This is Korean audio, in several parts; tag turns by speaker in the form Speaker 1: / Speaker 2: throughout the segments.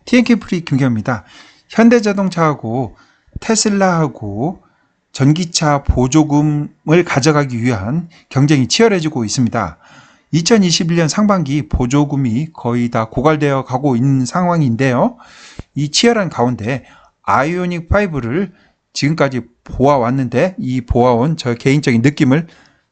Speaker 1: TNK 프리 김경입니다. 현대자동차하고 테슬라하고 전기차 보조금을 가져가기 위한 경쟁이 치열해지고 있습니다. 2021년 상반기 보조금이 거의 다 고갈되어 가고 있는 상황인데요. 이 치열한 가운데 아이오닉 5를 지금까지 보아왔는데 이 보아온 저 개인적인 느낌을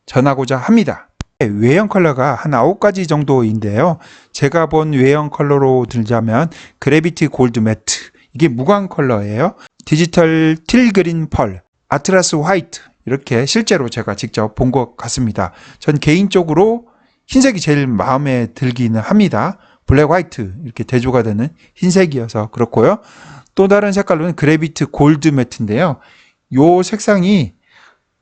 Speaker 1: 전하고자 합니다. 외형 컬러가 한 9가지 정도인데요. 제가 본 외형 컬러로 들자면 그래비티 골드 매트, 이게 무광 컬러예요. 디지털 틸 그린 펄, 아트라스 화이트, 이렇게 실제로 제가 직접 본 것 같습니다. 전 개인적으로 흰색이 제일 마음에 들기는 합니다. 블랙 화이트 이렇게 대조가 되는 흰색이어서 그렇고요. 또 다른 색깔로는 그래비티 골드 매트인데요. 이 색상이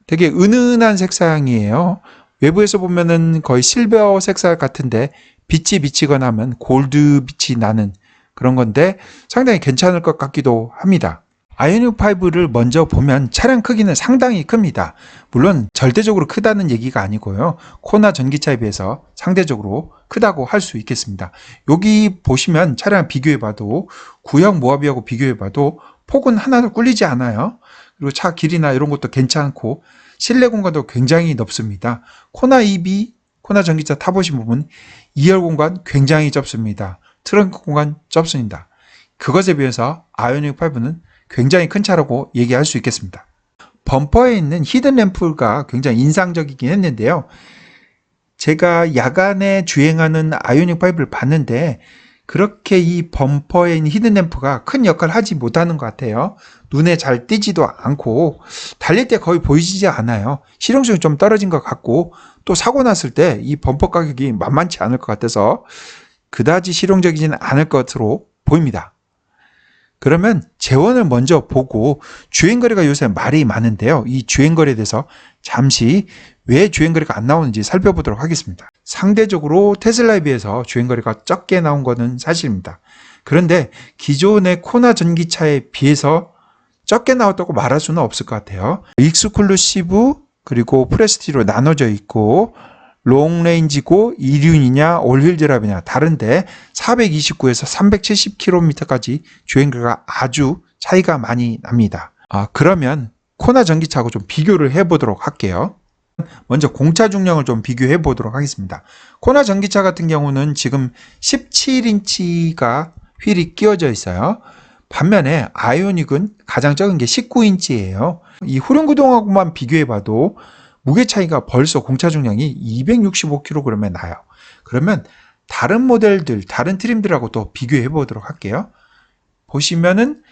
Speaker 1: 되게 은은한 색상이에요. 외부에서 보면은 거의 실버 색깔 같은데 빛이 비치거나 하면 골드 빛이 나는 그런 건데 상당히 괜찮을 것 같기도 합니다. 아이오닉 5를 먼저 보면 차량 크기는 상당히 큽니다. 물론 절대적으로 크다는 얘기가 아니고요. 코나 전기차에 비해서 상대적으로 크다고 할 수 있겠습니다. 여기 보시면 차량 비교해봐도 구형 모하비하고 비교해봐도 폭은 하나도 꿀리지 않아요. 그리고 차 길이나 이런 것도 괜찮고 실내 공간도 굉장히 넓습니다. 코나 EV, 코나 전기차 타보신 부분 2열 공간 굉장히 좁습니다. 트렁크 공간 좁습니다. 그것에 비해서 아이오닉 5는 굉장히 큰 차라고 얘기할 수 있겠습니다. 범퍼에 있는 히든 램프가 굉장히 인상적이긴 했는데요. 제가 야간에 주행하는 아이오닉 5를 봤는데 그렇게 이 범퍼에 있는 히든 램프가 큰 역할을 하지 못하는 것 같아요. 눈에 잘 띄지도 않고 달릴 때 거의 보이지 않아요. 실용성이 좀 떨어진 것 같고 또 사고 났을 때 이 범퍼 가격이 만만치 않을 것 같아서 그다지 실용적이지는 않을 것으로 보입니다. 그러면 재원을 먼저 보고 주행거리가 요새 말이 많은데요. 이 주행거리에 대해서 잠시 왜 주행거리가 안 나오는지 살펴보도록 하겠습니다. 상대적으로 테슬라에 비해서 주행거리가 적게 나온 것은 사실입니다. 그런데 기존의 코나 전기차에 비해서 적게 나왔다고 말할 수는 없을 것 같아요. 익스클루시브 그리고 프레스티로 나눠져 있고 롱레인지고 이륜이냐 올휠 드라이브냐 다른데 429에서 370km까지 주행거리가 아주 차이가 많이 납니다. 그러면 코나 전기차하고 좀 비교를 해보도록 할게요. 먼저 공차 중량을 좀 비교해 보도록 하겠습니다. 코나 전기차 같은 경우는 지금 17인치가 휠이 끼워져 있어요. 반면에 아이오닉은 가장 적은 게 19인치예요. 이 후륜구동하고만 비교해 봐도 무게 차이가 벌써 공차 중량이 265kg에 나요. 그러면 다른 모델들, 다른 트림들하고 또 비교해 보도록 할게요. 보시면은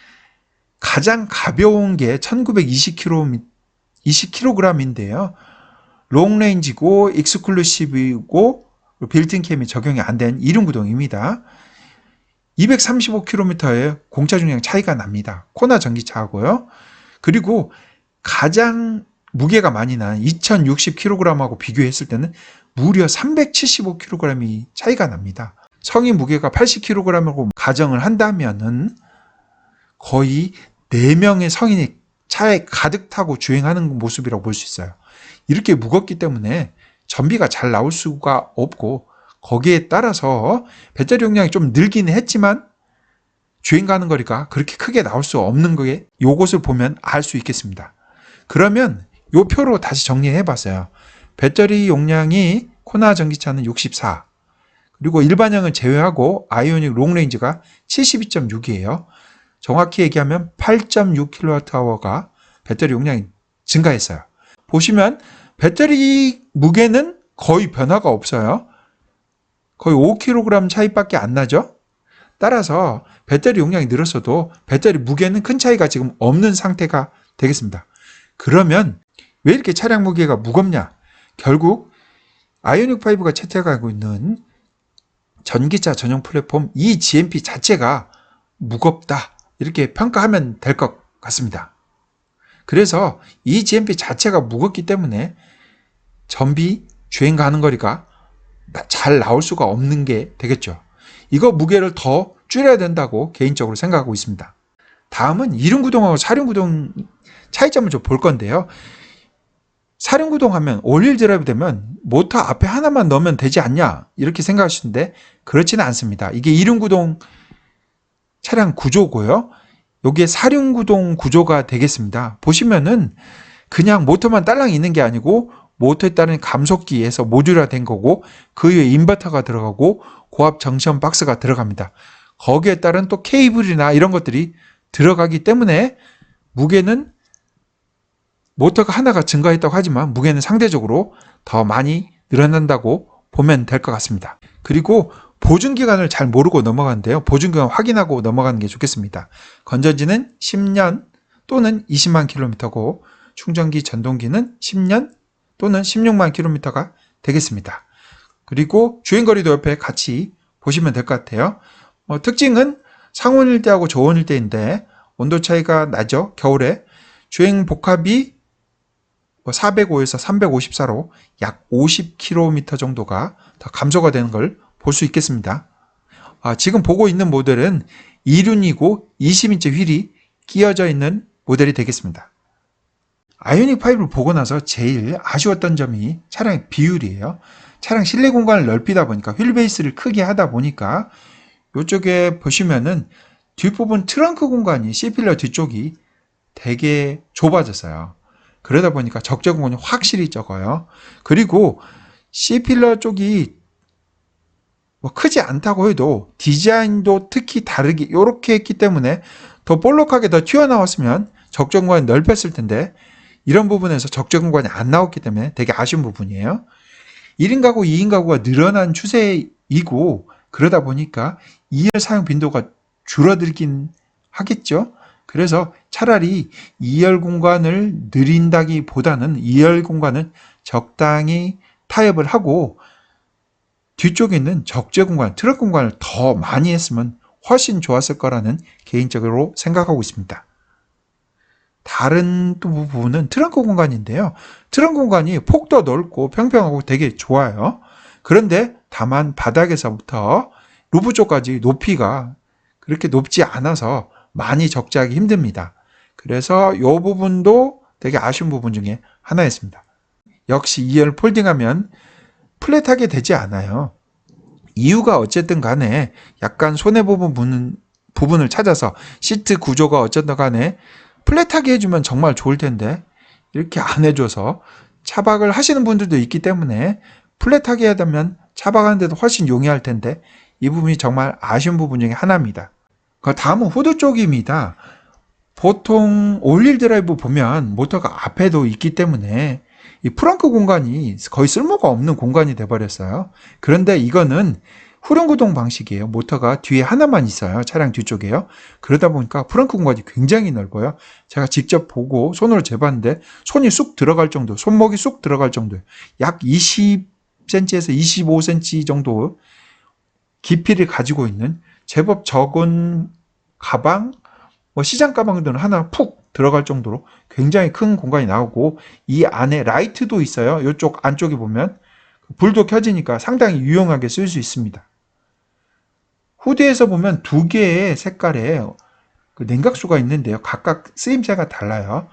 Speaker 1: 가장 가벼운 게 1920kg인데요. 롱레인지고 익스클루시브이고 빌트인 캠이 적용이 안 된 이륜구동입니다. 235km의 공차 중량 차이가 납니다. 코나 전기차하고요. 그리고 가장 무게가 많이 난 2060kg하고 비교했을 때는 무려 375kg이 차이가 납니다. 성인 무게가 80kg이라고 가정을 한다면은 거의 4명의 성인이 차에 가득 타고 주행하는 모습이라고 볼 수 있어요. 이렇게 무겁기 때문에 전비가 잘 나올 수가 없고 거기에 따라서 배터리 용량이 좀 늘기는 했지만 주행 가는 거리가 그렇게 크게 나올 수 없는 게 요것을 보면 알 수 있겠습니다. 그러면 요 표로 다시 정리해 봤어요. 배터리 용량이 코나 전기차는 64, 그리고 일반형을 제외하고 아이오닉 롱레인지가 72.6이에요. 정확히 얘기하면 8.6kWh가 배터리 용량이 증가했어요. 보시면 배터리 무게는 거의 변화가 없어요. 거의 5kg 차이밖에 안 나죠. 따라서 배터리 용량이 늘었어도 배터리 무게는 큰 차이가 지금 없는 상태가 되겠습니다. 그러면 왜 이렇게 차량 무게가 무겁냐? 결국 아이오닉 5가 채택하고 있는 전기차 전용 플랫폼 이 GMP 자체가 무겁다, 이렇게 평가하면 될 것 같습니다. 그래서 이 GMP 자체가 무겁기 때문에 전비 주행 가는 거리가 잘 나올 수가 없는 게 되겠죠. 이거 무게를 더 줄여야 된다고 개인적으로 생각하고 있습니다. 다음은 이륜구동하고 사륜구동 차이점을 좀 볼 건데요. 사륜구동 하면 올휠 드라이브 되면 모터 앞에 하나만 넣으면 되지 않냐 이렇게 생각하시는데 그렇지는 않습니다. 이게 이륜구동 차량 구조고요. 여기에 사륜구동 구조가 되겠습니다. 보시면은 그냥 모터만 딸랑 있는 게 아니고 모터에 따른 감속기에서 모듈화된 거고 그 위에 인버터가 들어가고 고압 정션 박스가 들어갑니다. 거기에 따른 또 케이블이나 이런 것들이 들어가기 때문에 무게는 모터가 하나가 증가했다고 하지만 무게는 상대적으로 더 많이 늘어난다고 보면 될 것 같습니다. 그리고 보증기간을 잘 모르고 넘어가는데요. 보증기간 확인하고 넘어가는 게 좋겠습니다. 건전지는 10년 또는 20만 킬로미터고 충전기 전동기는 10년 또는 16만 킬로미터가 되겠습니다. 그리고 주행거리도 옆에 같이 보시면 될 것 같아요. 특징은 상온일 때하고 저온일 때인데 온도 차이가 나죠. 겨울에 주행 복합이 405에서 354로 약 50km 정도가 더 감소가 되는 걸 볼 수 있겠습니다. 지금 보고 있는 모델은 2륜이고 20인치 휠이 끼어져 있는 모델이 되겠습니다. 아이오닉5를 보고 나서 제일 아쉬웠던 점이 차량의 비율이에요. 차량 실내 공간을 넓히다 보니까 휠 베이스를 크게 하다 보니까 이쪽에 보시면은 뒷부분 트렁크 공간이 C필러 뒤쪽이 되게 좁아졌어요. 그러다 보니까 적재 공간이 확실히 적어요. 그리고 C필러 쪽이 크지 않다고 해도 디자인도 특히 다르게 이렇게 했기 때문에 더 볼록하게 더 튀어나왔으면 적재 공간이 넓혔을 텐데 이런 부분에서 적재 공간이 안 나왔기 때문에 되게 아쉬운 부분이에요. 1인 가구, 2인 가구가 늘어난 추세이고 그러다 보니까 2열 사용 빈도가 줄어들긴 하겠죠. 그래서 차라리 2열 공간을 늘린다기보다는 2열 공간은 적당히 타협을 하고 뒤쪽에 있는 적재 공간, 트럭 공간을 더 많이 했으면 훨씬 좋았을 거라는 개인적으로 생각하고 있습니다. 다른 또 부분은 트렁크 공간인데요. 트렁크 공간이 폭도 넓고 평평하고 되게 좋아요. 그런데 다만 바닥에서부터 루프 쪽까지 높이가 그렇게 높지 않아서 많이 적재하기 힘듭니다. 그래서 이 부분도 되게 아쉬운 부분 중에 하나였습니다. 역시 2열 폴딩하면 플랫하게 되지 않아요. 이유가 어쨌든 간에 약간 손해보는 부분을 찾아서 시트 구조가 어쨌든 간에 플랫하게 해주면 정말 좋을 텐데 이렇게 안 해줘서 차박을 하시는 분들도 있기 때문에 플랫하게 하다면 차박하는데도 훨씬 용이할 텐데 이 부분이 정말 아쉬운 부분 중에 하나입니다. 다음은 후드 쪽입니다. 보통 올릴 드라이브 보면 모터가 앞에도 있기 때문에 이 프렁크 공간이 거의 쓸모가 없는 공간이 돼버렸어요. 그런데 이거는 후륜구동 방식이에요. 모터가 뒤에 하나만 있어요. 차량 뒤쪽에요. 그러다 보니까 프렁크 공간이 굉장히 넓어요. 제가 직접 보고 손으로 재봤는데 손이 쑥 들어갈 정도, 손목이 쑥 들어갈 정도예요. 약 20cm에서 25cm 정도 깊이를 가지고 있는 제법 적은 가방, 시장 가방들은 하나 푹 들어갈 정도로 굉장히 큰 공간이 나오고 이 안에 라이트도 있어요. 이쪽 안쪽에 보면 불도 켜지니까 상당히 유용하게 쓸 수 있습니다. 후드에서 보면 두 개의 색깔의 냉각수가 있는데요. 각각 쓰임새가 달라요.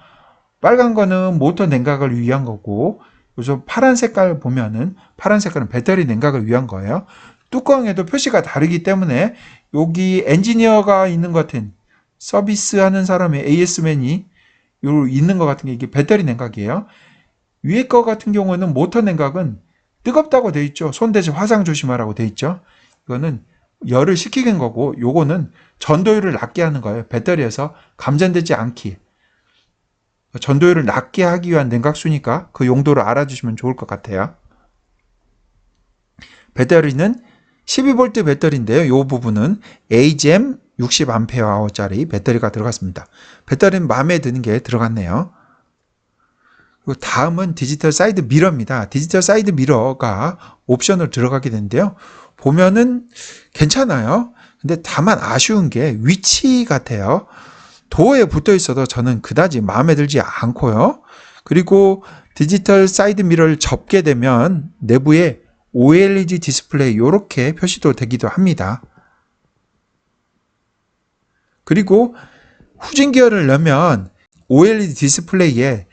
Speaker 1: 빨간 거는 모터 냉각을 위한 거고 요즘 파란 색깔 보면은 파란 색깔은 배터리 냉각을 위한 거예요. 뚜껑에도 표시가 다르기 때문에 여기 엔지니어가 있는 것 같은 서비스하는 사람의 AS맨이 있는 것 같은 게 이게 배터리 냉각이에요. 위에 거 같은 경우는 모터 냉각은 뜨겁다고 돼 있죠. 손 대신 화상 조심하라고 돼 있죠. 이거는 열을 식히는 거고 요거는 전도율을 낮게 하는 거예요. 배터리에서 감전되지 않기. 전도율을 낮게 하기 위한 냉각수니까 그 용도를 알아주시면 좋을 것 같아요. 배터리는 12V 배터리인데요. 이 부분은 AGM 60Ah짜리 배터리가 들어갔습니다. 배터리는 마음에 드는 게 들어갔네요. 그리고 다음은 디지털 사이드 미러입니다. 디지털 사이드 미러가 옵션으로 들어가게 되는데요. 보면은 괜찮아요. 근데 다만 아쉬운 게 위치 같아요. 도어에 붙어 있어도 저는 그다지 마음에 들지 않고요. 그리고 디지털 사이드 미러를 접게 되면 내부에 OLED 디스플레이 이렇게 표시도 되기도 합니다. 그리고 후진 기어를 넣으면 OLED 디스플레이에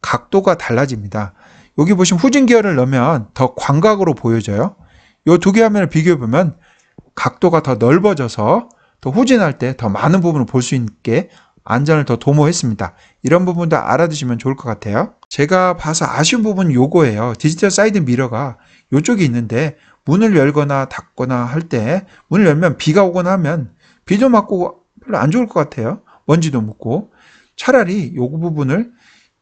Speaker 1: 각도가 달라집니다. 여기 보시면 후진 기어를 넣으면 더 광각으로 보여져요. 이 두 개 화면을 비교해 보면 각도가 더 넓어져서 더 후진할 때 더 많은 부분을 볼 수 있게 안전을 더 도모했습니다. 이런 부분도 알아두시면 좋을 것 같아요. 제가 봐서 아쉬운 부분은 요거예요. 디지털 사이드 미러가 요쪽에 있는데 문을 열거나 닫거나 할 때 문을 열면 비가 오거나 하면 비도 맞고 별로 안 좋을 것 같아요. 먼지도 묻고. 차라리 요 부분을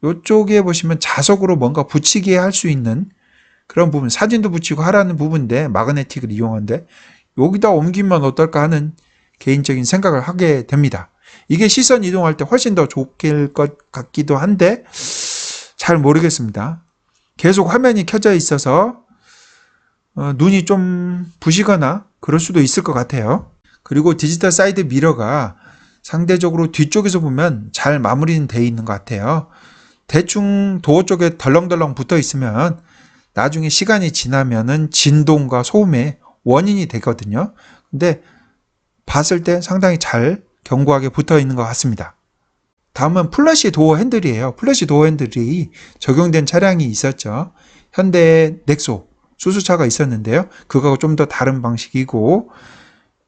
Speaker 1: 요쪽에 보시면 자석으로 뭔가 붙이게 할 수 있는 그런 부분, 사진도 붙이고 하라는 부분인데 마그네틱을 이용한데 여기다 옮기면 어떨까 하는 개인적인 생각을 하게 됩니다. 이게 시선 이동할 때 훨씬 더 좋을 것 같기도 한데 잘 모르겠습니다. 계속 화면이 켜져 있어서 눈이 좀 부시거나 그럴 수도 있을 것 같아요. 그리고 디지털 사이드 미러가 상대적으로 뒤쪽에서 보면 잘 마무리는 되어 있는 것 같아요. 대충 도어 쪽에 덜렁덜렁 붙어 있으면 나중에 시간이 지나면은 진동과 소음의 원인이 되거든요. 근데 봤을 때 상당히 잘 견고하게 붙어 있는 것 같습니다. 다음은 플래시 도어 핸들이에요. 플래시 도어 핸들이 적용된 차량이 있었죠. 현대 넥소 수수차가 있었는데요. 그거하고 좀 더 다른 방식이고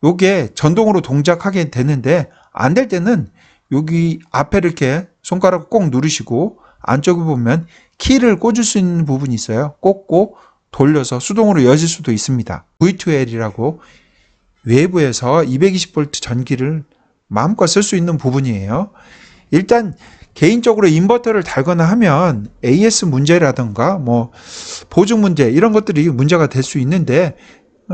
Speaker 1: 요게 전동으로 동작하게 되는데 안 될 때는 여기 앞에 이렇게 손가락을 꼭 누르시고 안쪽에 보면 키를 꽂을 수 있는 부분이 있어요. 꽂고 돌려서 수동으로 여실 수도 있습니다. V2L이라고 외부에서 220V 전기를 마음껏 쓸 수 있는 부분이에요. 일단 개인적으로 인버터를 달거나 하면 AS 문제라든가 뭐 보증 문제 이런 것들이 문제가 될 수 있는데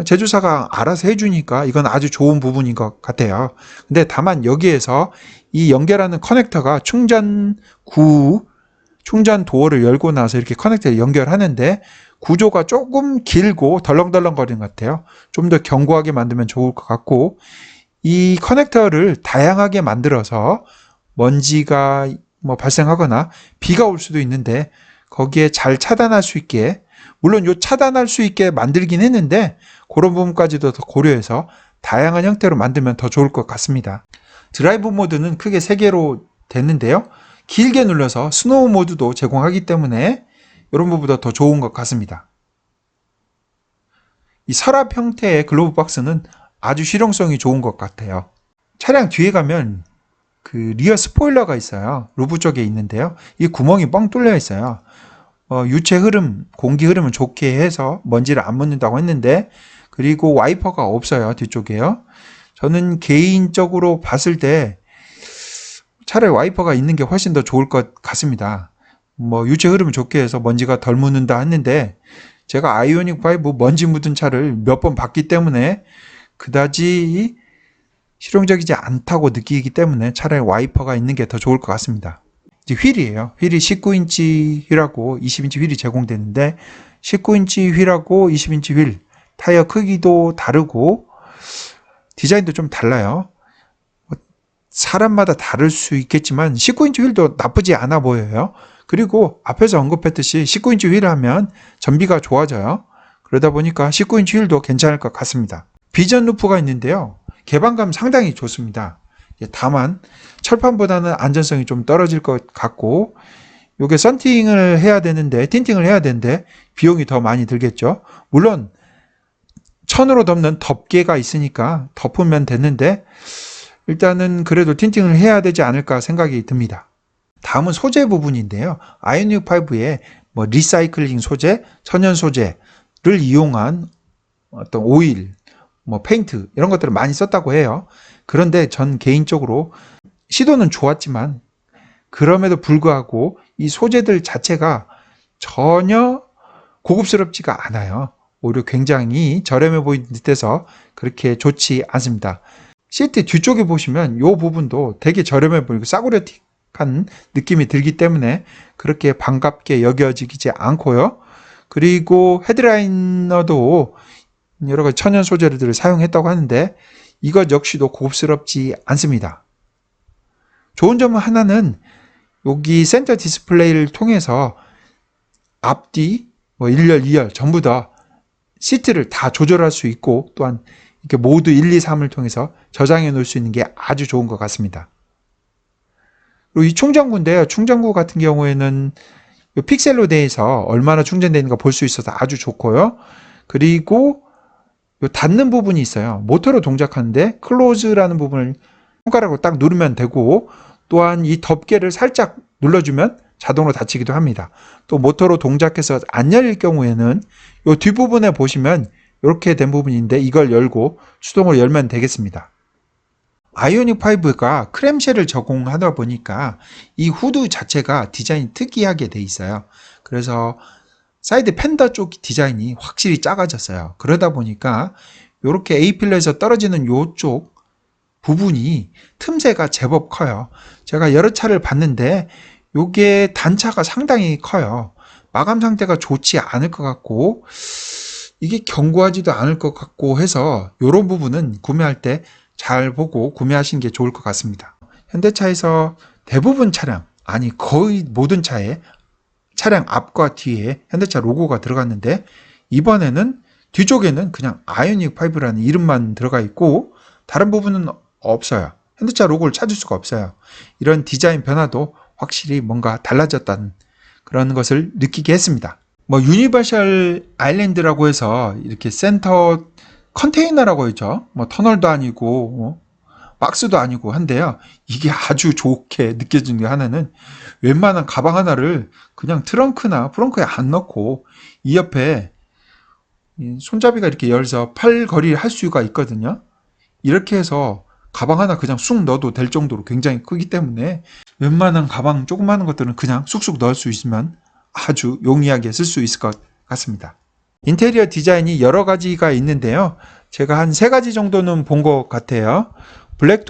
Speaker 1: 제조사가 알아서 해주니까 이건 아주 좋은 부분인 것 같아요. 근데 다만 여기에서 이 연결하는 커넥터가 충전 도어를 열고 나서 이렇게 커넥터를 연결하는데 구조가 조금 길고 덜렁덜렁 거리는 것 같아요. 좀 더 견고하게 만들면 좋을 것 같고 이 커넥터를 다양하게 만들어서 먼지가 뭐 발생하거나 비가 올 수도 있는데 거기에 잘 차단할 수 있게 물론 요 차단할 수 있게 만들긴 했는데 그런 부분까지도 더 고려해서 다양한 형태로 만들면 더 좋을 것 같습니다. 드라이브 모드는 크게 3개로 됐는데요. 길게 눌러서 스노우 모드도 제공하기 때문에 이런 부분도 더 좋은 것 같습니다. 이 서랍 형태의 글로브 박스는 아주 실용성이 좋은 것 같아요. 차량 뒤에 가면 그 리어 스포일러가 있어요. 루프 쪽에 있는데요. 이 구멍이 뻥 뚫려 있어요. 유체 흐름, 공기 흐름을 좋게 해서 먼지를 안 묻는다고 했는데 그리고 와이퍼가 없어요. 뒤쪽에요. 저는 개인적으로 봤을 때 차라리 와이퍼가 있는 게 훨씬 더 좋을 것 같습니다. 뭐 유체 흐름을 좋게 해서 먼지가 덜 묻는다 했는데 제가 아이오닉 5 먼지 묻은 차를 몇 번 봤기 때문에 그다지 실용적이지 않다고 느끼기 때문에 차라리 와이퍼가 있는 게 더 좋을 것 같습니다. 이제 휠이에요. 휠이 19인치 휠하고 20인치 휠이 제공되는데 19인치 휠하고 20인치 휠 타이어 크기도 다르고 디자인도 좀 달라요. 사람마다 다를 수 있겠지만 19인치 휠도 나쁘지 않아 보여요. 그리고 앞에서 언급했듯이 19인치 휠 하면 전비가 좋아져요. 그러다 보니까 19인치 휠도 괜찮을 것 같습니다. 비전 루프가 있는데요. 개방감 상당히 좋습니다. 다만 철판보다는 안전성이 좀 떨어질 것 같고 이게 썬팅을 해야 되는데 틴팅을 해야 되는데 비용이 더 많이 들겠죠. 물론 천으로 덮는 덮개가 있으니까 덮으면 됐는데 일단은 그래도 틴팅을 해야 되지 않을까 생각이 듭니다. 다음은 소재 부분인데요. 아이오닉 5에 뭐 리사이클링 소재, 천연 소재를 이용한 어떤 오일, 뭐 페인트 이런 것들을 많이 썼다고 해요. 그런데 전 개인적으로 시도는 좋았지만 그럼에도 불구하고 이 소재들 자체가 전혀 고급스럽지가 않아요. 오히려 굉장히 저렴해 보이는 듯해서 그렇게 좋지 않습니다. 시트 뒤쪽에 보시면 이 부분도 되게 저렴해 보이고 싸구려틱한 느낌이 들기 때문에 그렇게 반갑게 여겨지지 않고요. 그리고 헤드라이너도 여러 가지 천연 소재들을 사용했다고 하는데 이것 역시도 고급스럽지 않습니다. 좋은 점은 하나는 여기 센터 디스플레이를 통해서 앞뒤, 뭐 1열, 2열 전부 다 시트를 다 조절할 수 있고 또한 이렇게 모드 1, 2, 3을 통해서 저장해 놓을 수 있는 게 아주 좋은 것 같습니다. 그리고 이 충전구인데요. 충전구 같은 경우에는 이 픽셀로 대해서 얼마나 충전되는가 볼 수 있어서 아주 좋고요. 그리고 요 닫는 부분이 있어요. 모터로 동작하는데 클로즈라는 부분을 손가락으로 딱 누르면 되고, 또한 이 덮개를 살짝 눌러주면 자동으로 닫히기도 합니다. 또 모터로 동작해서 안 열릴 경우에는 이 뒷부분에 보시면 이렇게 된 부분인데 이걸 열고 수동으로 열면 되겠습니다. 아이오닉 5가 크램쉘을 적용하다 보니까 이 후드 자체가 디자인이 특이하게 돼 있어요. 그래서 사이드 펜더 쪽 디자인이 확실히 작아졌어요. 그러다 보니까 이렇게 A필러에서 떨어지는 이쪽 부분이 틈새가 제법 커요. 제가 여러 차를 봤는데 이게 단차가 상당히 커요. 마감 상태가 좋지 않을 것 같고 이게 견고하지도 않을 것 같고 해서 이런 부분은 구매할 때 잘 보고 구매하시는 게 좋을 것 같습니다. 현대차에서 대부분 차량, 아니 거의 모든 차에 차량 앞과 뒤에 현대차 로고가 들어갔는데 이번에는 뒤쪽에는 그냥 아이오닉 5라는 이름만 들어가 있고 다른 부분은 없어요. 현대차 로고를 찾을 수가 없어요. 이런 디자인 변화도 확실히 뭔가 달라졌다는 그런 것을 느끼게 했습니다. 뭐 유니버셜 아일랜드라고 해서 이렇게 센터 컨테이너라고 했죠. 뭐 터널도 아니고 박스도 아니고 한데요. 이게 아주 좋게 느껴지는 게 하나는 웬만한 가방 하나를 그냥 트렁크나 프렁크에 안 넣고 이 옆에 손잡이가 이렇게 열려서 팔걸이를 할 수가 있거든요. 이렇게 해서 가방 하나 그냥 쑥 넣어도 될 정도로 굉장히 크기 때문에 웬만한 가방 조그마한 것들은 그냥 쑥쑥 넣을 수 있으면 아주 용이하게 쓸 수 있을 것 같습니다. 인테리어 디자인이 여러 가지가 있는데요. 제가 한 3가지 정도는 본 것 같아요. 블랙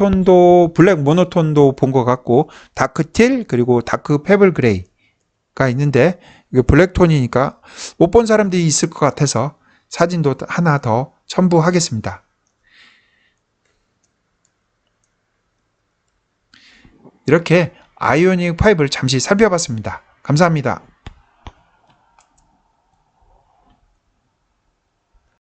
Speaker 1: 모노톤도 본 것 같고 다크틸 그리고 다크 페블 그레이가 있는데 이게 블랙톤이니까 못 본 사람들이 있을 것 같아서 사진도 하나 더 첨부하겠습니다. 이렇게 아이오닉 5를 잠시 살펴봤습니다. 감사합니다.